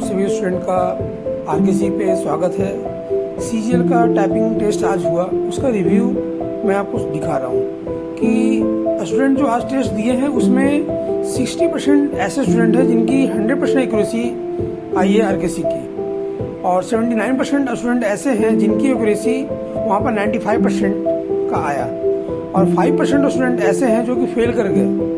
सभी स्टूडेंट का आरकेसी पे स्वागत है। सीजीएल का टाइपिंग टेस्ट आज हुआ, उसका रिव्यू मैं आपको दिखा रहा हूँ कि स्टूडेंट जो आज टेस्ट दिए हैं उसमें 60% ऐसे स्टूडेंट हैं जिनकी 100% एक्यूरेसी आई है आरकेसी की, और 79% स्टूडेंट ऐसे हैं जिनकी एक्यूरेसी वहाँ पर 95% का आया, और 5% स्टूडेंट ऐसे हैं जो कि फेल कर गए।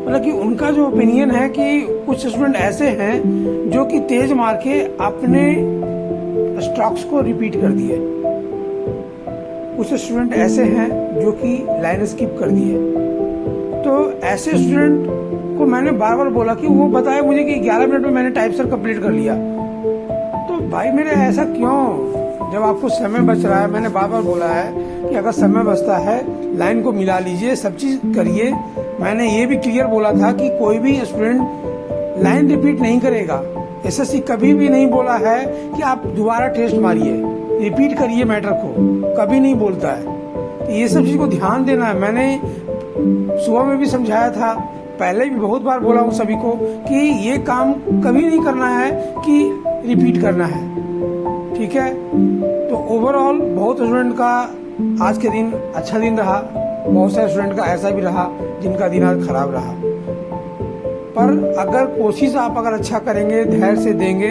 मतलब कि उनका जो ओपिनियन है कि कुछ स्टूडेंट ऐसे हैं जो कि तेज मार के अपने स्ट्रोक्स को रिपीट कर दिए, कुछ स्टूडेंट ऐसे हैं जो कि लाइन स्किप कर दिए। तो ऐसे स्टूडेंट को मैंने बार बार बोला कि वो बताए मुझे कि 11 मिनट में मैंने टाइप सर कंप्लीट कर लिया। तो भाई मेरे ऐसा क्यों, जब आपको समय बच रहा है। मैंने बार बार बोला है कि अगर समय बचता है लाइन को मिला लीजिए, सब चीज करिए। मैंने ये भी क्लियर बोला था कि कोई भी स्टूडेंट लाइन रिपीट नहीं करेगा। एसएससी कभी भी नहीं बोला है कि आप दोबारा टेस्ट मारिए, रिपीट करिए मैटर को, कभी नहीं बोलता है। तो ये सब चीज को ध्यान देना है। मैंने सुबह में भी समझाया था, पहले भी बहुत बार बोला हूँ सभी को कि ये काम कभी नहीं करना है कि रिपीट करना है, ठीक है। तो ओवरऑल बहुत स्टूडेंट का आज के दिन अच्छा दिन रहा, बहुत सारे स्टूडेंट का ऐसा भी रहा जिनका दिन आज खराब रहा। पर अगर कोशिश आप अगर अच्छा करेंगे, धैर्य से देंगे,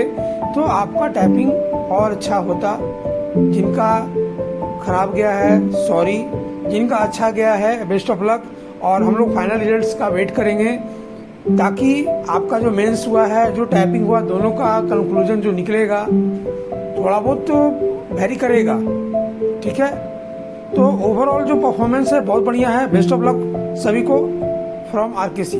तो आपका टाइपिंग और अच्छा होता। जिनका खराब गया है सॉरी, जिनका अच्छा गया है बेस्ट ऑफ लक। और हम लोग फाइनल रिजल्ट्स का वेट करेंगे ताकि आपका जो मेंस हुआ है, जो टाइपिंग हुआ, दोनों का कंक्लूजन जो निकलेगा थोड़ा बहुत तो वेरी करेगा, ठीक है। तो ओवरऑल जो परफॉर्मेंस है बहुत बढ़िया है। बेस्ट ऑफ लक सभी को फ्रॉम आरकेसी।